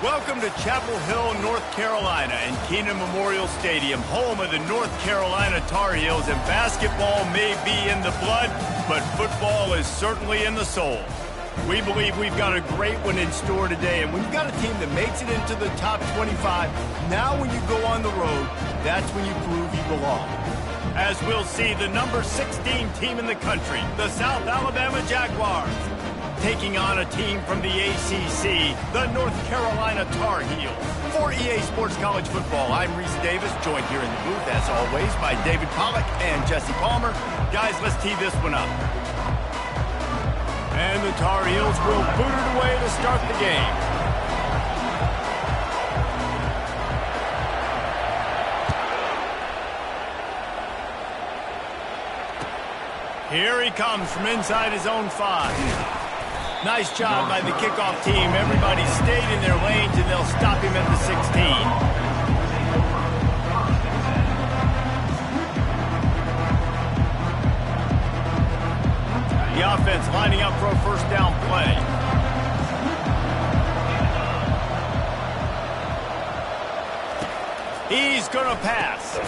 Welcome to Chapel Hill, North Carolina, and Keenan Memorial Stadium, home of the North Carolina Tar Heels. And basketball may be in the blood, but football is certainly in the soul. We believe we've got a great one in store today, and when you've got a team that makes it into the top 25, now when you go on the road, that's when you prove you belong. As we'll see, the number 16 team in the country, the South Alabama Jaguars, taking on a team from the ACC, the North Carolina Tar Heels. For EA Sports College Football, I'm Reese Davis, joined here in the booth, as always, by David Pollack and Jesse Palmer. Guys, let's tee this one up. And the Tar Heels will boot it away to start the game. Here he comes from inside his own 5. Nice job by the kickoff team. Everybody stayed in their lanes, and they'll stop him at the 16. The offense lining up for a first down play. He's going to pass.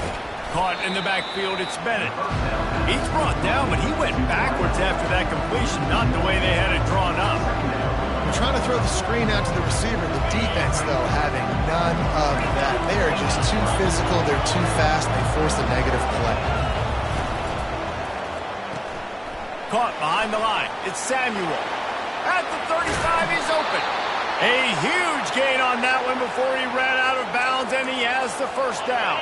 Caught in the backfield, it's Bennett. He's brought down, but he went backwards after that completion, not the way they had it drawn up. They're trying to throw the screen out to the receiver. The defense, though, having none of that. They are just too physical. They're too fast. They force a negative play. Caught behind the line. It's Samuel. At the 35, he's open. A huge gain on that one before he ran out of bounds, and he has the first down.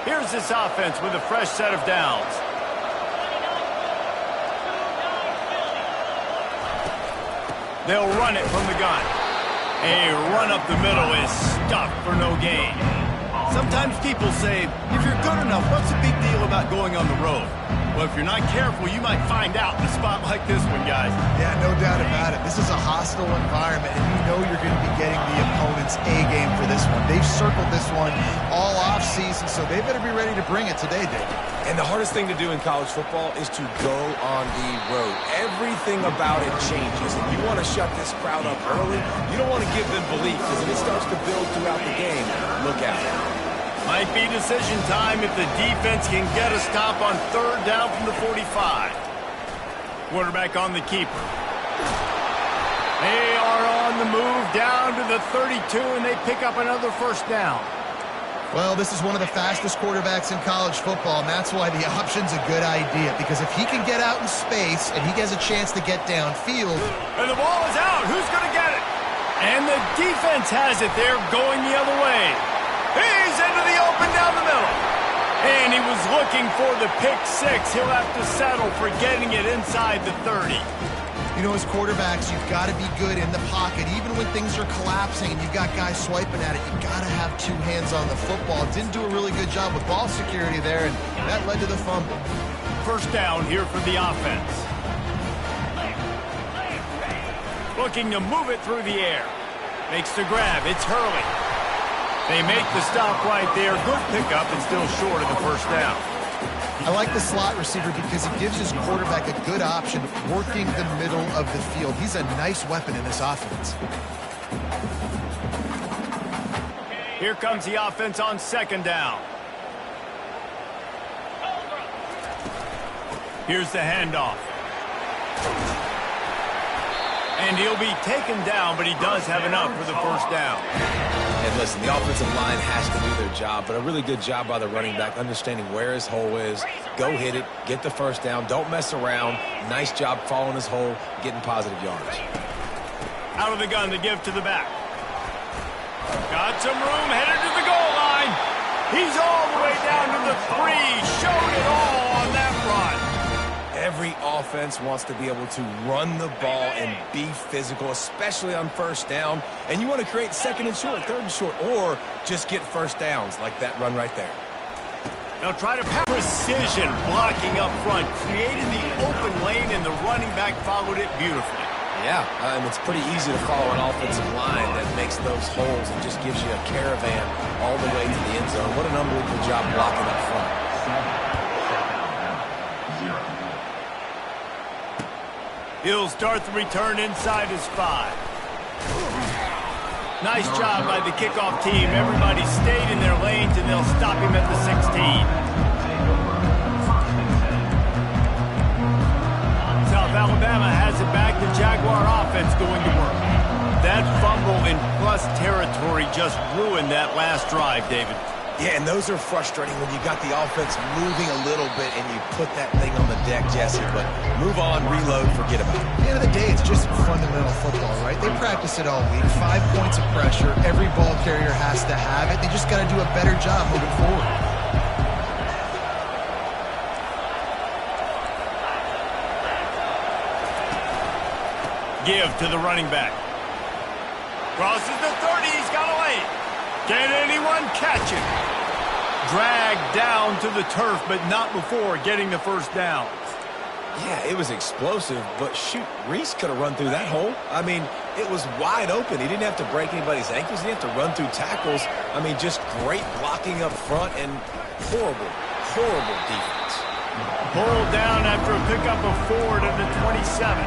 Here's this offense with a fresh set of downs. They'll run it from the gun. A run up the middle is stuffed for no gain. Sometimes people say, if you're good enough, what's the big deal about going on the road? Well, if you're not careful, you might find out in a spot like this one, guys. Yeah, no doubt about it. This is a hostile environment, and you know you're going to be getting the opponent's A-game for this one. They've circled this one all off-season, so they better be ready to bring it today, David. And the hardest thing to do in college football is to go on the road. Everything about it changes, and you want to shut this crowd up early. You don't want to give them belief, because if it starts to build throughout the game, look out. Might be decision time if the defense can get a stop on third down from the 45. Quarterback on the keeper. They are on the move down to the 32, and they pick up another first down. Well, this is one of the fastest quarterbacks in college football, and that's why the option's a good idea, because if he can get out in space and he has a chance to get downfield. And the ball is out. Who's going to get it? And the defense has it. They're going the other way. He's into the open down the middle. And he was looking for the pick six. He'll have to settle for getting it inside the 30. You know, as quarterbacks, you've got to be good in the pocket. Even when things are collapsing and you've got guys swiping at it, you've got to have two hands on the football. Didn't do a really good job with ball security there, and that led to the fumble. First down here for the offense. Looking to move it through the air. Makes the grab. It's Hurley. They make the stop right there. Good pickup and still short of the first down. I like the slot receiver because he gives his quarterback a good option working the middle of the field. He's a nice weapon in this offense. Here comes the offense on second down. Here's the handoff. And he'll be taken down, but he does have enough for the first down. And listen, the offensive line has to do their job, but a really good job by the running back, understanding where his hole is. Go hit it, get the first down, don't mess around. Nice job following his hole, getting positive yards. Out of the gun to give to the back. Got some room, headed to the goal line. He's all the way down to the 3. Showed it all on that run. Every offense wants to be able to run the ball and be physical, especially on first down. And you want to create second and short, third and short, or just get first downs like that run right there. Now try to pass. Precision blocking up front, created the open lane, and the running back followed it beautifully. Yeah, and it's pretty easy to follow an offensive line that makes those holes and just gives you a caravan all the way to the end zone. What an unbelievable job blocking up front. He'll start the return inside his 5. Nice job by the kickoff team. Everybody stayed in their lanes, and they'll stop him at the 16. South Alabama has it back. The Jaguar offense going to work. That fumble in plus territory just ruined that last drive, David. Yeah, and those are frustrating when you got the offense moving a little bit and you put that thing on the deck, Jesse. But move on, reload, forget about it. At the end of the day, it's just fundamental football, right? They practice it all week. 5 points of pressure. Every ball carrier has to have it. They just got to do a better job moving forward. Give to the running back. Crosses the 30. He's got a lane. Can anyone catch it? Dragged down to the turf, but not before getting the first down. Yeah, it was explosive, but shoot, Reese could have run through that hole. I mean, it was wide open. He didn't have to break anybody's ankles. He didn't have to run through tackles. I mean, just great blocking up front and horrible, horrible defense. Pulled down after a pickup of 4 to the 27.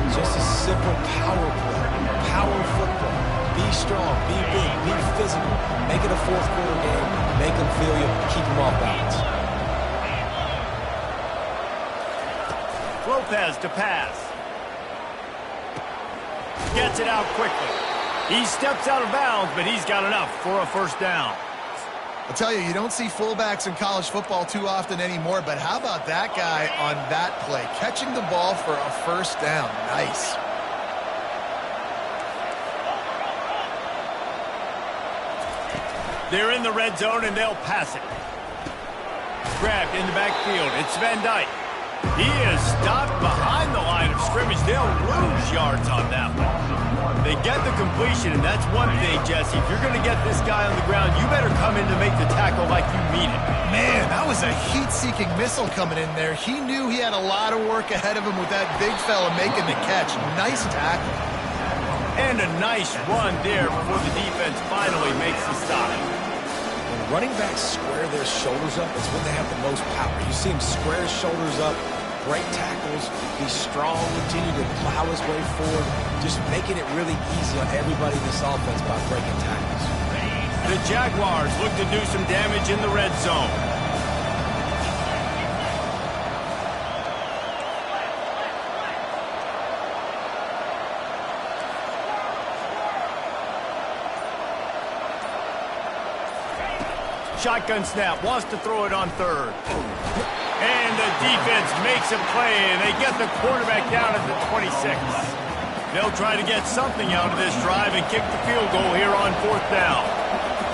Just a simple power play, power football. Be strong, be big, be physical. Make it a fourth-quarter game. Make them feel you, keep them off balance. Lopez to pass. Gets it out quickly. He steps out of bounds, but he's got enough for a first down. I'll tell you, you don't see fullbacks in college football too often anymore, but how about that guy on that play? Catching the ball for a first down. Nice. They're in the red zone, and they'll pass it. Grabbed in the backfield. It's Van Dyke. He is stopped behind the line of scrimmage. They'll lose yards on that one. They get the completion, and that's one thing, Jesse. If you're going to get this guy on the ground, you better come in to make the tackle like you mean it. Man, that was a heat-seeking missile coming in there. He knew he had a lot of work ahead of him with that big fella making the catch. Nice tackle. And a nice run there before the defense finally makes the stop. When running backs square their shoulders up, it's when they have the most power. You see him square his shoulders up, break tackles, be strong, continue to plow his way forward, just making it really easy on everybody in this offense by breaking tackles. The Jaguars look to do some damage in the red zone. Shotgun snap, wants to throw it on third. And the defense makes a play, and they get the quarterback down at the 26. They'll try to get something out of this drive and kick the field goal here on fourth down.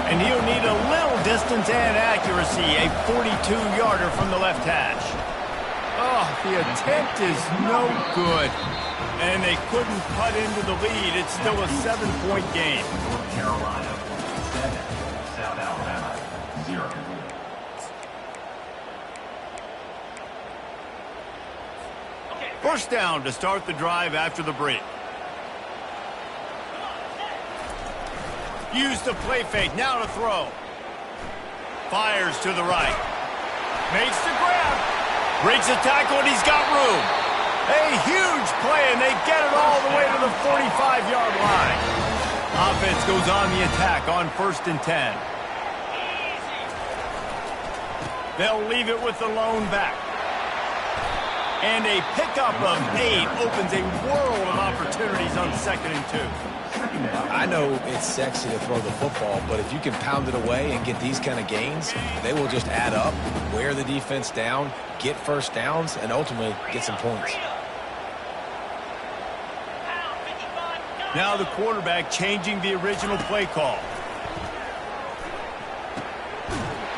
And he'll need a little distance and accuracy, a 42-yarder from the left hash. Oh, the attempt is no good. And they couldn't cut into the lead. It's still a 7-point game. North Carolina 7, South Alabama 0. First down to start the drive after the break. Use the play fake, now to throw. Fires to the right. Makes the grab. Breaks the tackle, and he's got room. A huge play, and they get it all the way to the 45-yard line. Offense goes on the attack on 1st and 10. They'll leave it with the lone back. And a pickup of 8 opens a world of opportunities on 2nd and 2. I know it's sexy to throw the football, but if you can pound it away and get these kind of gains, they will just add up, wear the defense down, get first downs, and ultimately get some points. Now the quarterback changing the original play call.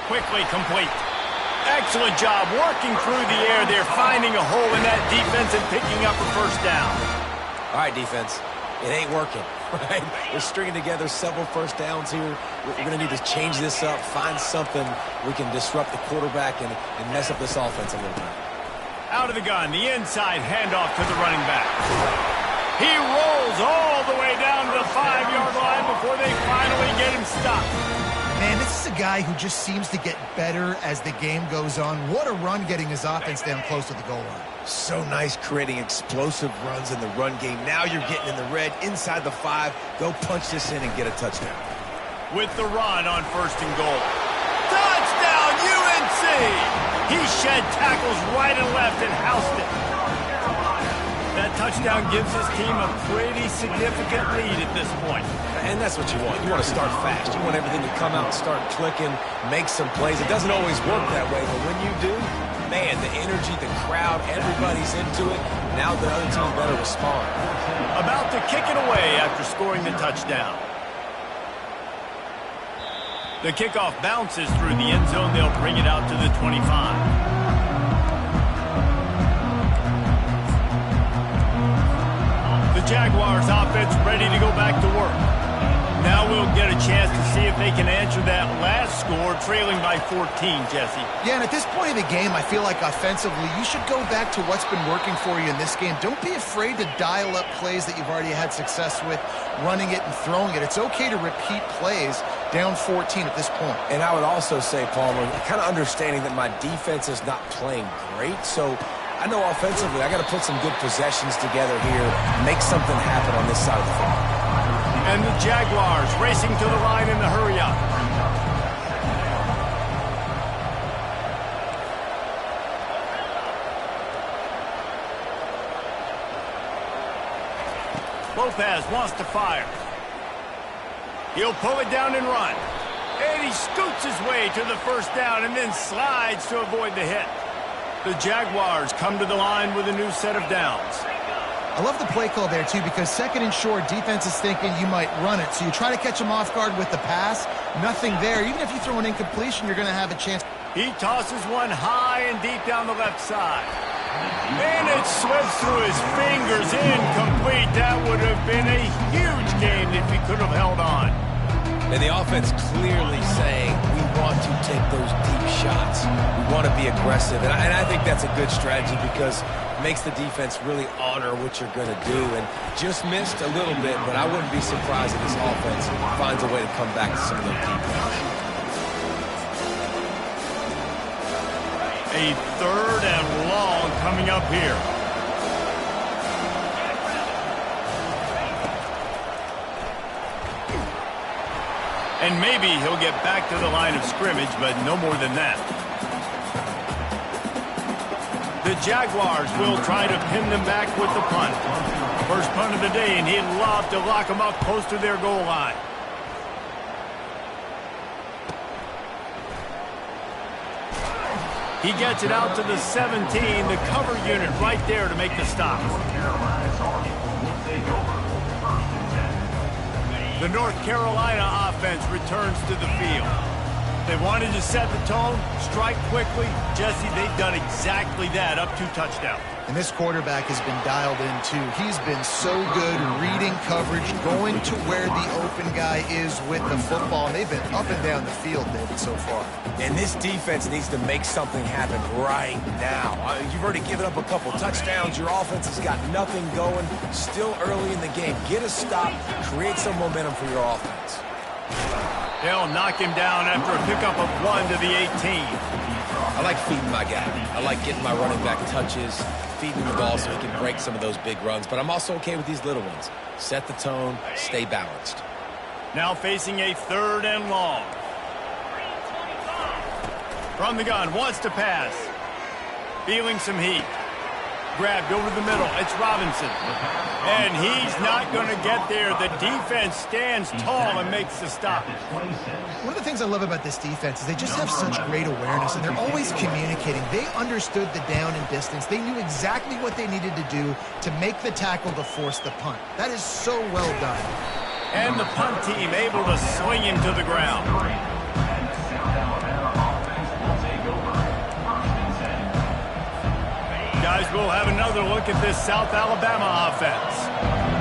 Quickly complete. Excellent job working through the air. They're finding a hole in that defense and picking up a first down. All right, defense, it ain't working, right? We're stringing together several first downs here. We're going to need to change this up, find something we can disrupt the quarterback and mess up this offense a little bit. Out of the gun, the inside handoff to the running back. He rolls all the way down to the 5-yard line before they finally get him stopped. Man, this is is a guy who just seems to get better as the game goes on. What a run getting his offense down close to the goal line. So nice creating explosive runs in the run game. Now you're getting in the red, inside the 5. Go punch this in and get a touchdown. With the run on 1st and goal. Touchdown, UNC! He shed tackles right and left and housed it. That touchdown gives his team a pretty significant lead at this point. And that's what you want. You want to start fast. You want everything to come out and start clicking, make some plays. It doesn't always work that way, but when you do, man, the energy, the crowd, everybody's into it. Now the other team better respond. About to kick it away after scoring the touchdown. The kickoff bounces through the end zone. They'll bring it out to the 25. The Jaguars offense ready to go back to work. Now we'll get a chance to see if they can answer that last score, trailing by 14, Jesse. Yeah, and at this point in the game, I feel like offensively, you should go back to what's been working for you in this game. Don't be afraid to dial up plays that you've already had success with, running it and throwing it. It's okay to repeat plays down 14 at this point. And I would also say, Palmer, kind of understanding that my defense is not playing great, so I know offensively I got to put some good possessions together here, make something happen on this side of the football. And the Jaguars racing to the line in the hurry-up. Lopez wants to fire. He'll pull it down and run. And he scoots his way to the 1st down and then slides to avoid the hit. The Jaguars come to the line with a new set of downs. I love the play call there, too, because 2nd and short, defense is thinking you might run it. So you try to catch them off guard with the pass. Nothing there. Even if you throw an incompletion, you're going to have a chance. He tosses one high and deep down the left side. And it slips through his fingers, incomplete. That would have been a huge game if he could have held on. And the offense clearly saying, we want to take those deep shots. We want to be aggressive. And I think that's a good strategy because it makes the defense really honor what you're going to do. And just missed a little bit, but I wouldn't be surprised if this offense finds a way to come back to some of those deep shots. A 3rd and long coming up here. And maybe he'll get back to the line of scrimmage, but no more than that. The Jaguars will try to pin them back with the punt. First punt of the day, and he'd love to lock them up close to their goal line. He gets it out to the 17, the cover unit right there to make the stop. The North Carolina offense returns to the field. They wanted to set the tone, strike quickly. Jesse, they've done exactly that, up 2 touchdowns. And this quarterback has been dialed in, too. He's been so good reading coverage, going to where the open guy is with the football. And they've been up and down the field, David, so far. And this defense needs to make something happen right now. You've already given up a couple touchdowns. Your offense has got nothing going. Still early in the game. Get a stop. Create some momentum for your offense. They'll knock him down after a pickup of 1 to the 18. I like feeding my guy. I like getting my running back touches, feeding the ball so he can break some of those big runs. But I'm also okay with these little ones. Set the tone, stay balanced. Now facing a 3rd and long. From the gun, wants to pass. Feeling some heat. Grabbed over the middle. It's Robinson. And he's not going to get there. The defense stands tall and makes the stop. One of the things I love about this defense is they just have such great awareness, and they're always communicating. They understood the down and distance. They knew exactly what they needed to do to make the tackle to force the punt. That is so well done. And the punt team able to swing him to the ground. Guys, we'll have another look at this South Alabama offense.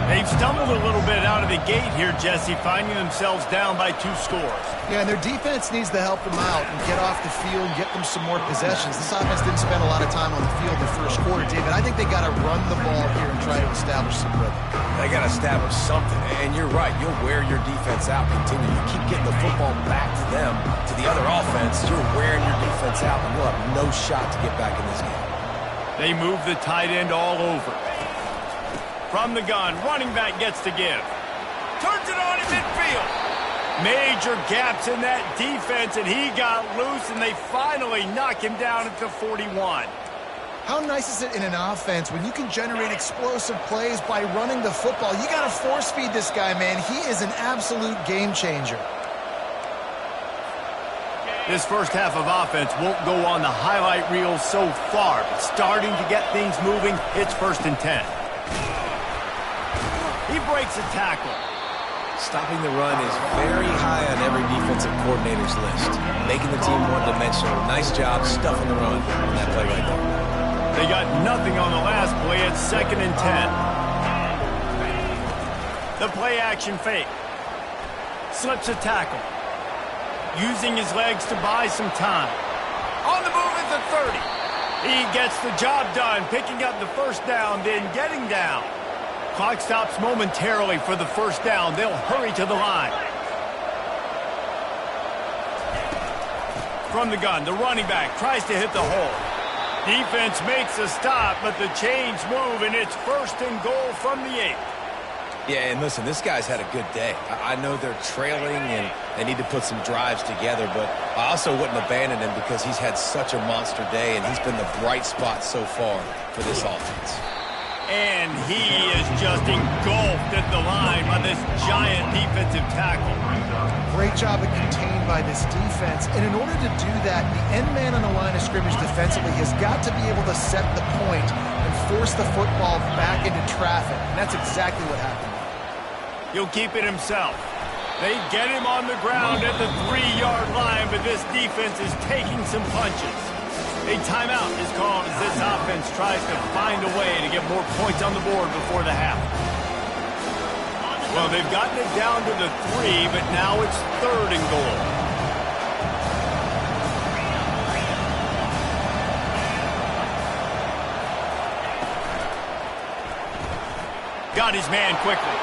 They've stumbled a little bit out of the gate here, Jesse, finding themselves down by 2 scores. Yeah, and their defense needs to help them out and get off the field and get them some more possessions. This offense didn't spend a lot of time on the field in the first quarter. Did but I think they got to run the ball here and try to establish some rhythm. They got to establish something, and you're right. You'll wear your defense out. Continue. You keep getting the football back to them, to the other offense. You're wearing your defense out, and you'll have no shot to get back in this game. They move the tight end all over. From the gun, running back gets to give. Turns it on in midfield. Major gaps in that defense, and he got loose, and they finally knock him down at the 41. How nice is it in an offense when you can generate explosive plays by running the football? You got to force feed this guy, man. He is an absolute game changer. This first half of offense won't go on the highlight reel so far, but starting to get things moving, it's 1st and 10. He breaks a tackle. Stopping the run is very high on every defensive coordinator's list. Making the team one-dimensional. Nice job stuffing the run on that play right there. They got nothing on the last play. It's 2nd and 10. The play action fake. Slips a tackle. Using his legs to buy some time. On the move at the 30. He gets the job done, picking up the first down, then getting down. Clock stops momentarily for the first down. They'll hurry to the line. From the gun, the running back tries to hit the hole. Defense makes a stop, but the chains move, and it's 1st and goal from the 8. Yeah, and listen, this guy's had a good day. I know they're trailing, and they need to put some drives together, but I also wouldn't abandon him because he's had such a monster day, and he's been the bright spot so far for this offense. And he is just engulfed at the line by this giant defensive tackle. Great job of contained by this defense. And in order to do that, the end man on the line of scrimmage defensively has got to be able to set the point and force the football back into traffic. And that's exactly what happened. He'll keep it himself. They get him on the ground at the 3-yard line, but this defense is taking some punches. A timeout is called as this offense tries to find a way to get more points on the board before the half. Well, they've gotten it down to the 3, but now it's 3rd and goal. Got his man quickly.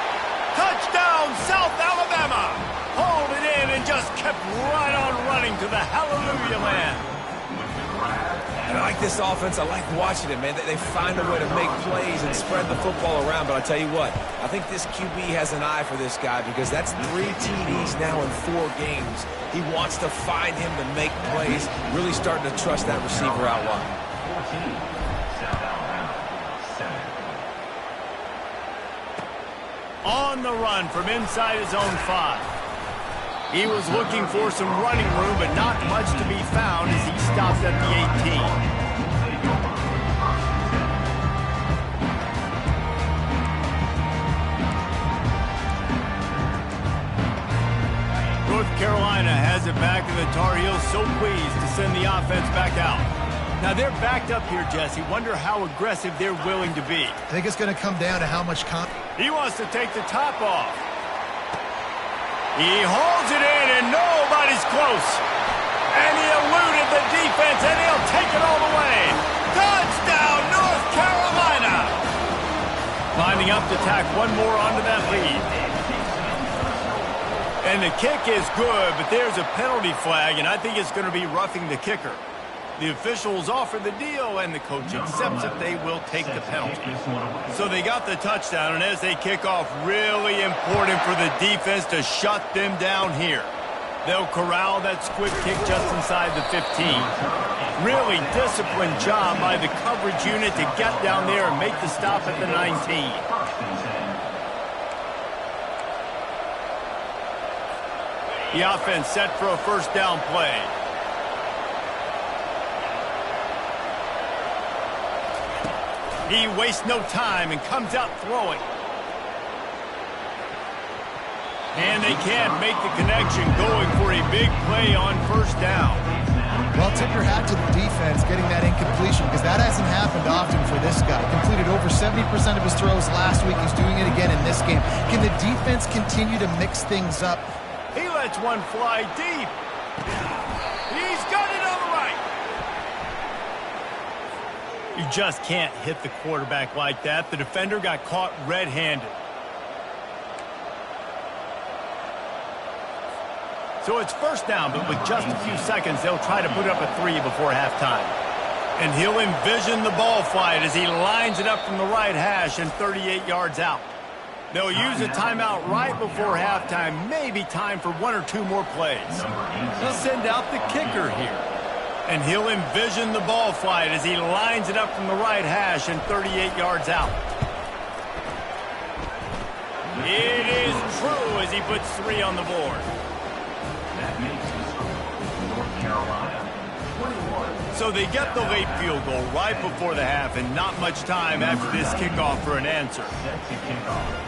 Touchdown, South Alabama! Hauled it in and just kept right on running to the hallelujah land. And I like this offense. I like watching it, man. They find a way to make plays and spread the football around. But I'll tell you what, I think this QB has an eye for this guy because that's 3 TDs now in 4 games. He wants to find him to make plays, really starting to trust that receiver out wide. 14, South Alabama, 7. On the run from inside his own 5. He was looking for some running room, but not much to be found as he stopped at the 18. North Carolina has it back, and the Tar Heels so pleased to send the offense back out. Now they're backed up here, Jesse. Wonder how aggressive they're willing to be. I think it's going to come down to how much He wants to take the top off. He hauls it in, and nobody's close. And he eluded the defense, and he'll take it all the way. Touchdown, North Carolina! Lining up to tack one more onto that lead. And the kick is good, but there's a penalty flag, and I think it's going to be roughing the kicker. The officials offer the deal, and the coach accepts it. They will take the penalty. So they got the touchdown, and as they kick off, really important for the defense to shut them down here. They'll corral that squib kick just inside the 15. Really disciplined job by the coverage unit to get down there and make the stop at the 19. The offense set for a first down play. He wastes no time and comes out throwing. And they can't make the connection, going for a big play on first down. Well, tip your hat to the defense getting that incompletion because that hasn't happened often for this guy. Completed over 70% of his throws last week. He's doing it again in this game. Can the defense continue to mix things up? He lets one fly deep. He's got it on the right. You just can't hit the quarterback like that. The defender got caught red-handed. So it's first down, but with just a few seconds, they'll try to put up a 3 before halftime. And he'll envision the ball flight as he lines it up from the right hash and 38 yards out. They'll use a timeout right before halftime, maybe time for 1 or 2 more plays. They'll send out the kicker here. And he'll envision the ball flight as he lines it up from the right hash and 38 yards out. It is true as he puts 3 on the board. That makes the score North Carolina 21. So they get the late field goal right before the half and not much time after this kickoff for an answer. Set to kick off.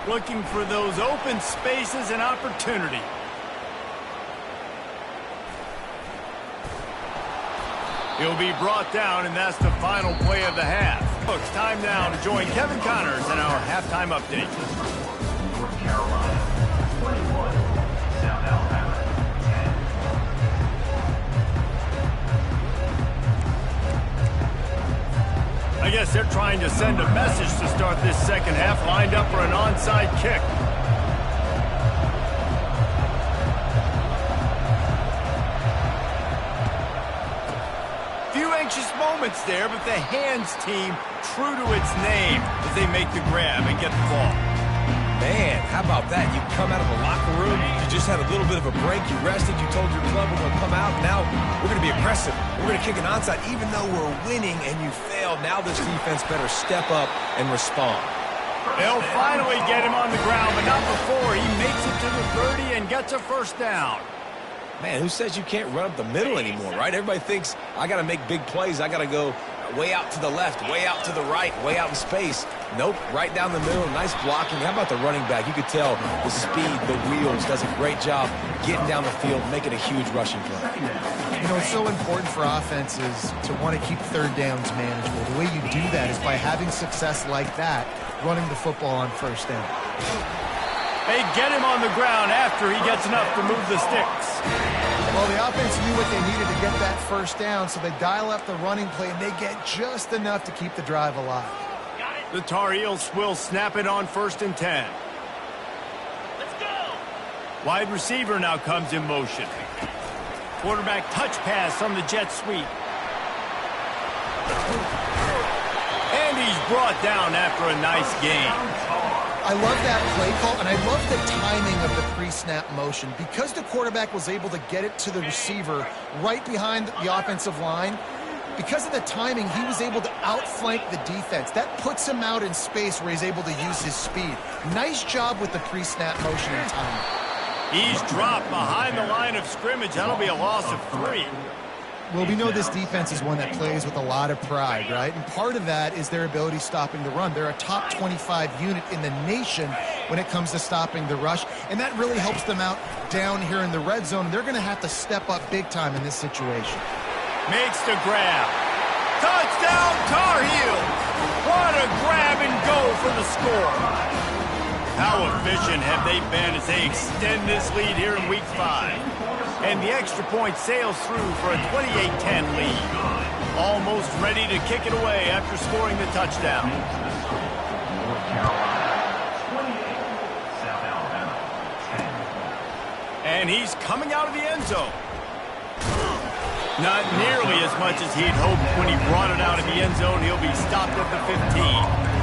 Looking for those open spaces and opportunity. He'll be brought down, and that's the final play of the half. It's time now to join Kevin Connors in our halftime update. North Carolina 21, South Alabama 10. I guess they're trying to send a message to start this second half, lined up for an onside kick. Few anxious moments there, but the hands team true to its name as they make the grab and get the ball. Man, how about that? You come out of the locker room, you just had a little bit of a break, you rested, you told your club we're going to come out, now we're going to be aggressive. We're going to kick an onside even though we're winning and you failed. Now this defense better step up and respond. They'll finally get him on the ground, but not before he makes it to the 30 and gets a first down. Man, who says you can't run up the middle anymore, right? Everybody thinks I got to make big plays. I got to go way out to the left, way out to the right, way out in space. Nope, right down the middle. Nice blocking. How about the running back? You could tell the speed, the wheels, does a great job getting down the field, making a huge rushing play. You know, it's so important for offenses to want to keep third downs manageable. The way you do that is by having success like that, running the football on first down. They get him on the ground after he gets enough to move the sticks. Well, the offense knew what they needed to get that first down, so they dial up the running play, and they get just enough to keep the drive alive. The Tar Heels will snap it on 1st and 10. Let's go! Wide receiver now comes in motion. Quarterback touch pass on the jet sweep. And he's brought down after a nice gain. I love that play call, and I love the timing of the pre-snap motion. Because the quarterback was able to get it to the receiver right behind the offensive line, because of the timing, he was able to outflank the defense. That puts him out in space where he's able to use his speed. Nice job with the pre-snap motion and timing. He's dropped behind the line of scrimmage. That'll be a loss of 3. Well, we know this defense is one that plays with a lot of pride, right? And part of that is their ability stopping the run. They're a top 25 unit in the nation when it comes to stopping the rush, and that really helps them out down here in the red zone. They're going to have to step up big time in this situation. Makes the grab. Touchdown, Tar Heels! What a grab and go for the score. How efficient have they been as they extend this lead here in Week 5? And the extra point sails through for a 28-10 lead. Almost ready to kick it away after scoring the touchdown. North Carolina 28, South Alabama 10. And he's coming out of the end zone. Not nearly as much as he'd hoped when he brought it out of the end zone. He'll be stopped at the 15.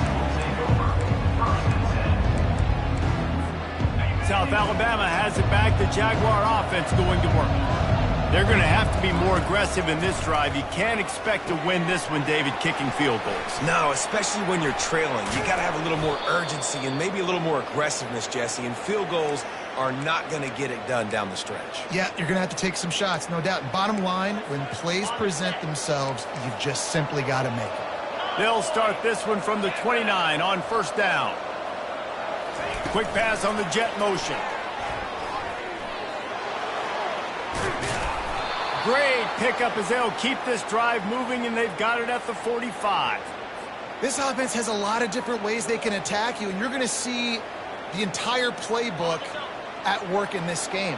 South Alabama has it back. The Jaguar offense going to work. They're going to have to be more aggressive in this drive. You can't expect to win this one, David, kicking field goals. No, especially when you're trailing. You got to have a little more urgency and maybe a little more aggressiveness, Jesse. And field goals are not going to get it done down the stretch. Yeah, you're going to have to take some shots, no doubt. Bottom line, when plays present themselves, you've just simply got to make them. They'll start this one from the 29 on 1st down. Quick pass on the jet motion. Great pickup as they'll keep this drive moving, and they've got it at the 45. This offense has a lot of different ways they can attack you, and you're going to see the entire playbook at work in this game.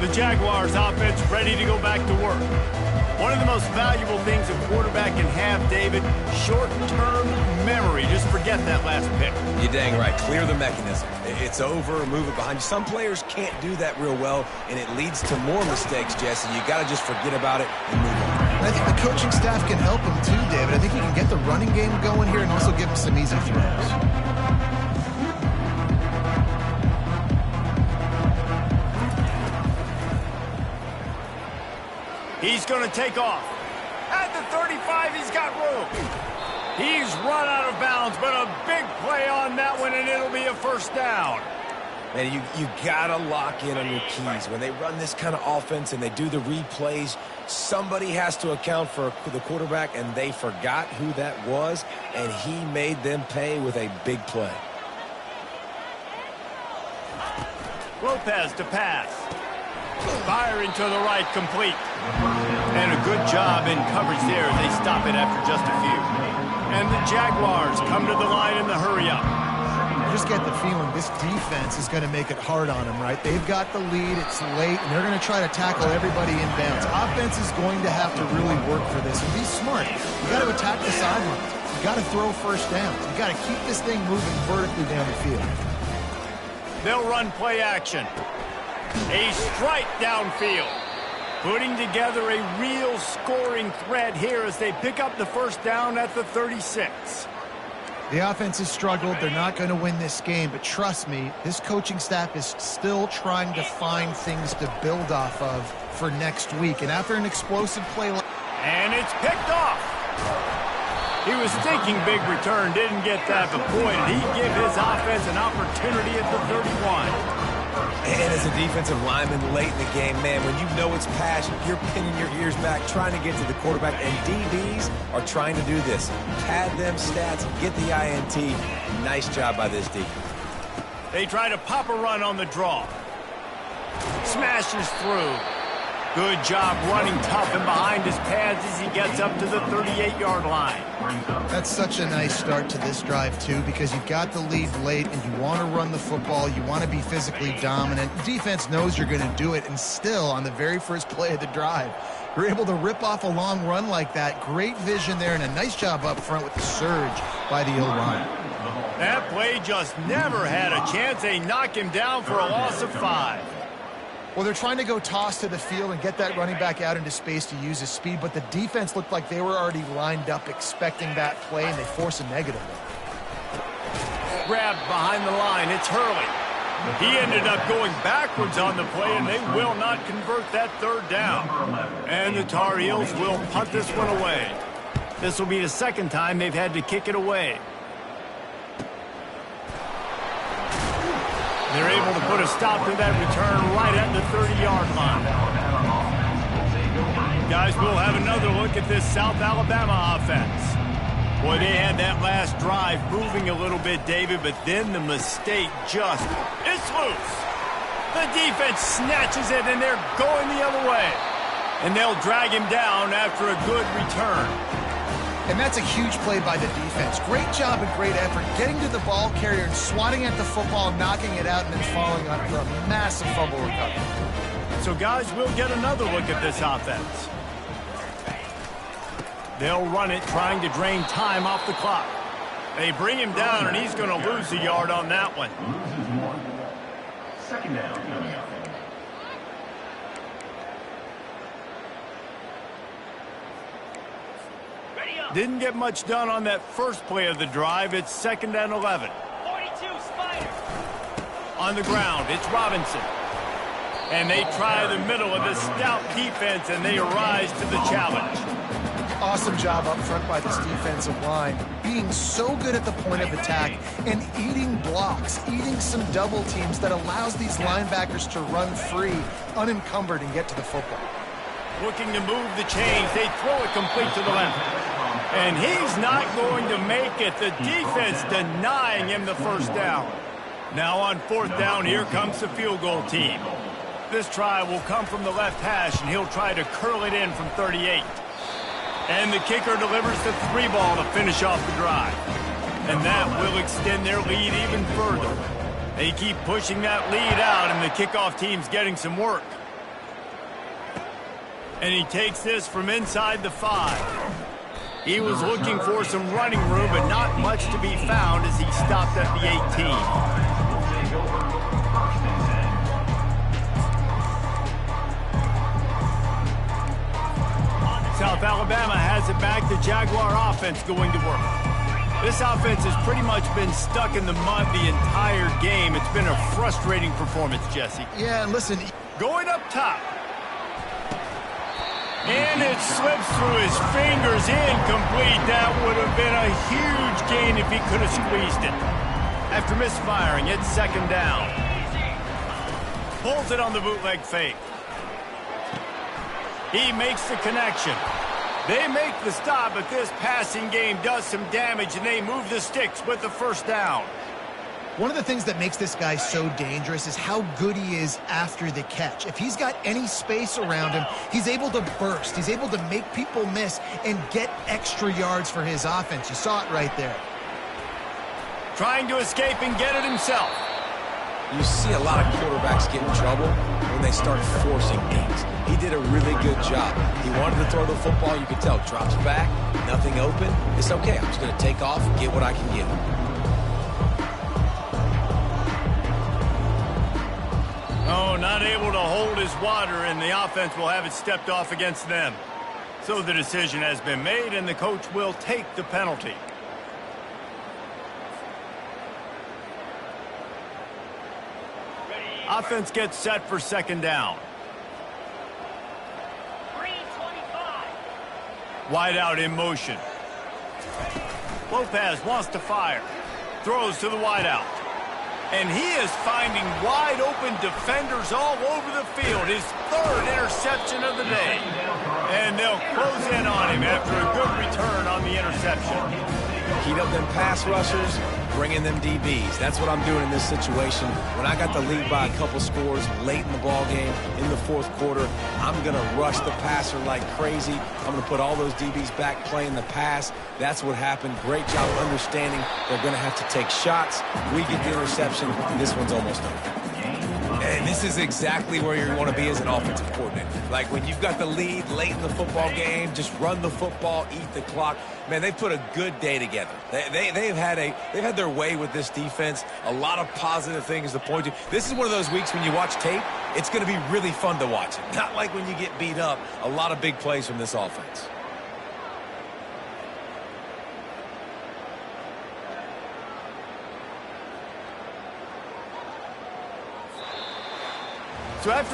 The Jaguars offense ready to go back to work. One of the most valuable things a quarterback can have, David, short-term memory. Just forget that last pick. You're dang right. Clear the mechanism. It's over, move it behind you. Some players can't do that real well, and it leads to more mistakes, Jesse. You got to just forget about it and move on. And I think the coaching staff can help him too, David. I think he can get the running game going here and also give him some easy throws. He's going to take off. At the 35, he's got room. He's run out of bounds, but a big play on that one, and it'll be a first down. Man, you got to lock in on your keys. When they run this kind of offense and they do the replays, somebody has to account for the quarterback, and they forgot who that was, and he made them pay with a big play. Lopez to pass. Firing to the right, complete. And a good job in coverage there. They stop it after just a few. And the Jaguars come to the line in the hurry-up. You just get the feeling this defense is going to make it hard on them, right? They've got the lead, it's late, and they're going to try to tackle everybody in bounds. Offense is going to have to really work for this and be smart. You got to attack the sidelines. You got to throw first downs. You got to keep this thing moving vertically down the field. They'll run play action. A strike downfield. Putting together a real scoring threat here as they pick up the first down at the 36. The offense has struggled. They're not going to win this game, but trust me, this coaching staff is still trying to find things to build off of for next week. And after an explosive play... And it's picked off. He was thinking big return, didn't get that, but boy, did he give his offense an opportunity at the 31. And as a defensive lineman late in the game, man, when you know it's passion, you're pinning your ears back, trying to get to the quarterback, and DBs are trying to do this. Pad them stats, get the INT. Nice job by this defense. They try to pop a run on the draw. Smashes through. Good job running tough and behind his pads as he gets up to the 38-yard line. That's such a nice start to this drive, too, because you've got the lead late and you want to run the football. You want to be physically dominant. Defense knows you're going to do it, and still, on the very first play of the drive, you're able to rip off a long run like that. Great vision there, and a nice job up front with the surge by the O-line. That play just never had a chance. They knock him down for a loss of 5. Well, they're trying to go toss to the field and get that running back out into space to use his speed, but the defense looked like they were already lined up expecting that play, and they force a negative. Grabbed behind the line. It's Hurley. He ended up going backwards on the play, and they will not convert that third down. And the Tar Heels will punt this one away. This will be the second time they've had to kick it away. They're able to put a stop to that return right at the 30-yard line. Guys, we'll have another look at this South Alabama offense. Boy, they had that last drive moving a little bit, David, but then the mistake just, it's loose. The defense snatches it, and they're going the other way. And they'll drag him down after a good return. And that's a huge play by the defense. Great job and great effort getting to the ball carrier and swatting at the football, knocking it out, and then falling on for a massive fumble recovery. So, guys, we'll get another look at this offense. They'll run it, trying to drain time off the clock. They bring him down, and he's going to lose a yard on that one. Second down coming up. Didn't get much done on that first play of the drive. It's 2nd and 11. 42, Spider. On the ground, it's Robinson. And they try the middle of this stout defense, and they rise to the challenge. Awesome job up front by this defensive line, being so good at the point of attack and eating blocks, eating some double teams that allows these linebackers to run free, unencumbered, and get to the football. Looking to move the chains. They throw it complete to the left. And he's not going to make it. The defense denying him the first down. Now on 4th down, here comes the field goal team. This try will come from the left hash, and he'll try to curl it in from 38. And the kicker delivers the 3 ball to finish off the drive. And that will extend their lead even further. They keep pushing that lead out, and the kickoff team's getting some work. And he takes this from inside the 5. He was looking for some running room, but not much to be found as he stopped at the 18. South Alabama has it back. The Jaguar offense going to work. This offense has pretty much been stuck in the mud the entire game. It's been a frustrating performance, Jesse. Yeah, and listen. Going up top. And it slips through his fingers, incomplete. That would have been a huge gain if he could have squeezed it. After misfiring, it's second down. Pulls it on the bootleg fake. He makes the connection. They make the stop, but this passing game does some damage, and they move the sticks with the first down. One of the things that makes this guy so dangerous is how good he is after the catch. If he's got any space around him, he's able to burst. He's able to make people miss and get extra yards for his offense. You saw it right there. Trying to escape and get it himself. You see a lot of quarterbacks get in trouble when they start forcing things. He did a really good job. He wanted to throw the football. You could tell. Drops back, nothing open. It's okay. I'm just going to take off and get what I can get. Oh, not able to hold his water, and the offense will have it stepped off against them. So the decision has been made, and the coach will take the penalty. Offense gets set for second down. 325. Wide out in motion. Lopez wants to fire. Throws to the wide out. And he is finding wide open defenders all over the field. His third interception of the day. And they'll close in on him after a good return on the interception. Heat up them pass rushers, bring in them DBs. That's what I'm doing in this situation. When I got the lead by a couple scores late in the ball game, in the fourth quarter, I'm going to rush the passer like crazy. I'm going to put all those DBs back playing the pass. That's what happened. Great job understanding they're going to have to take shots. We get the interception. This one's almost over. And this is exactly where you want to be as an offensive coordinator. Like when you've got the lead late in the football game, just run the football, eat the clock. Man, they put a good day together. They've had their way with this defense. A lot of positive things to point to. This is one of those weeks when you watch tape, it's going to be really fun to watch it. Not like when you get beat up. A lot of big plays from this offense. So after